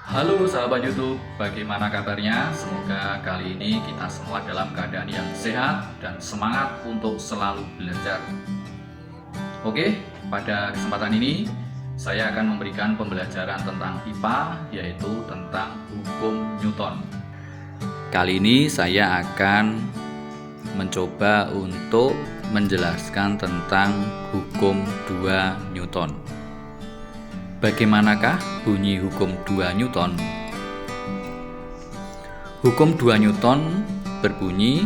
Halo sahabat YouTube, bagaimana kabarnya? Semoga kali ini kita semua dalam keadaan yang sehat dan semangat untuk selalu belajar. Oke, pada kesempatan ini saya akan memberikan pembelajaran tentang IPA, yaitu tentang hukum Newton. Kali ini saya akan mencoba untuk menjelaskan tentang hukum 2 Newton. Bagaimanakah bunyi hukum 2 Newton? Hukum 2 Newton berbunyi,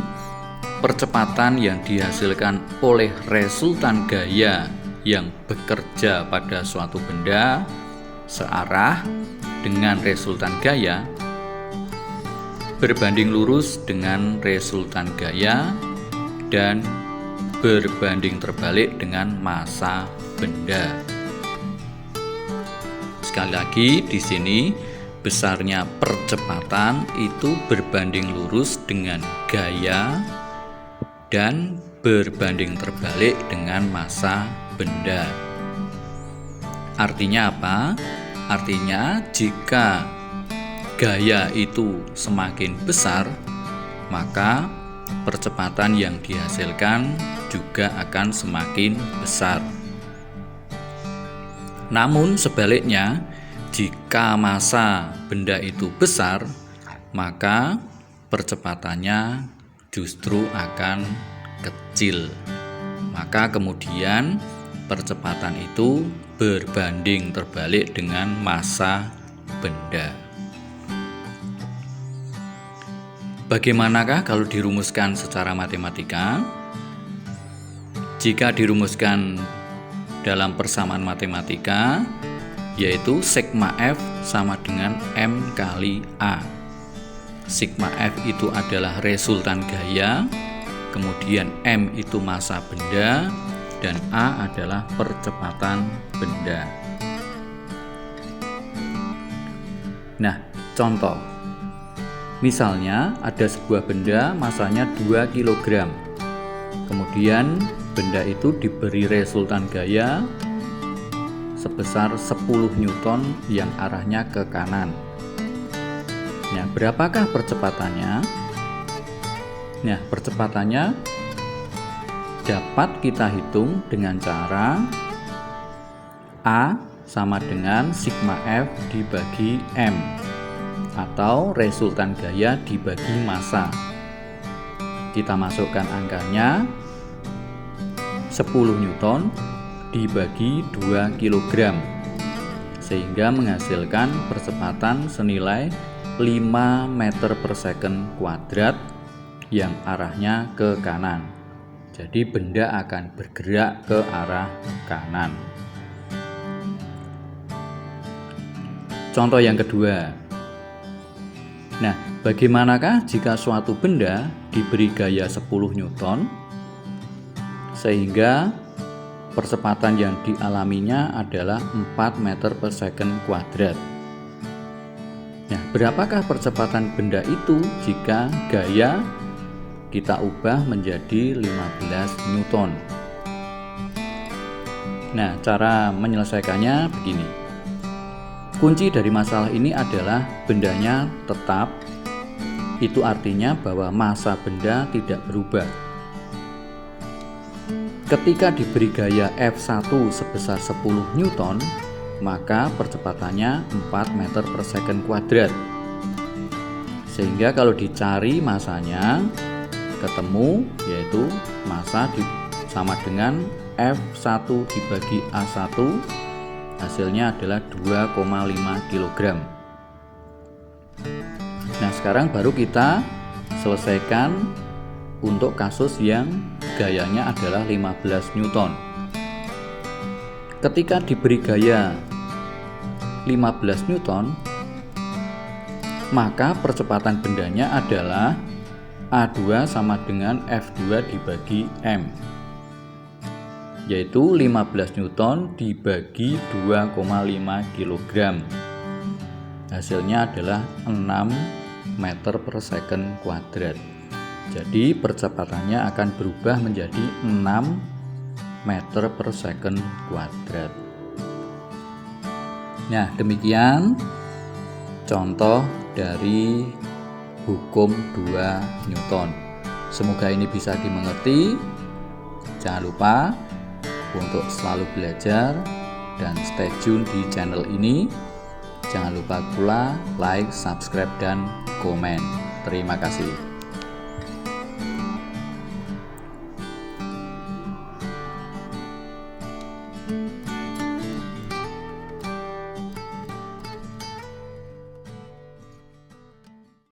percepatan yang dihasilkan oleh resultan gaya yang bekerja pada suatu benda searah dengan resultan gaya berbanding lurus dengan resultan gaya dan berbanding terbalik dengan massa benda. Sekali lagi di sini besarnya percepatan itu berbanding lurus dengan gaya dan berbanding terbalik dengan massa benda. Artinya apa? Artinya jika gaya itu semakin besar, maka percepatan yang dihasilkan juga akan semakin besar. Namun sebaliknya, jika massa benda itu besar, maka percepatannya justru akan kecil. Maka kemudian percepatan itu berbanding terbalik dengan massa benda. Bagaimanakah kalau dirumuskan secara matematika? Jika dirumuskan dalam persamaan matematika, yaitu sigma F sama dengan M kali A. Sigma F itu adalah resultan gaya, kemudian M itu massa benda, dan A adalah percepatan benda. Nah, contoh. Misalnya ada sebuah benda massanya 2 kg. Kemudian benda itu diberi resultan gaya sebesar 10 Newton yang arahnya ke kanan. Nah, berapakah percepatannya? Nah, percepatannya dapat kita hitung dengan cara A sama dengan sigma F dibagi M, atau resultan gaya dibagi massa. Kita masukkan angkanya 10 Newton dibagi 2 kg, sehingga menghasilkan percepatan senilai 5 meter per second kuadrat yang arahnya ke kanan. Jadi benda akan bergerak ke arah kanan. Contoh yang kedua. Nah, bagaimanakah jika suatu benda diberi gaya 10 Newton sehingga percepatan yang dialaminya adalah 4 meter per second kuadrat. Nah, berapakah percepatan benda itu jika gaya kita ubah menjadi 15 Newton? Nah, cara menyelesaikannya begini. Kunci dari masalah ini adalah bendanya tetap. Itu artinya bahwa massa benda tidak berubah. Ketika diberi gaya F1 sebesar 10 Newton, maka percepatannya 4 meter per second kuadrat. Sehingga kalau dicari massanya, ketemu, yaitu massa sama dengan F1 dibagi A1, hasilnya adalah 2,5 kg. Nah, sekarang baru kita selesaikan untuk kasus yang gayanya adalah 15 Newton. Ketika diberi gaya 15 Newton, maka percepatan bendanya adalah A2 sama dengan F2 dibagi M, yaitu 15 Newton dibagi 2,5 kg. Hasilnya adalah 6 meter per second kuadrat. Jadi percepatannya akan berubah menjadi 6 meter per second kuadrat. Nah, demikian contoh dari hukum 2 Newton. Semoga ini bisa dimengerti. Jangan lupa untuk selalu belajar dan stay tune di channel ini. Jangan lupa pula like, subscribe, dan komen. Terima kasih.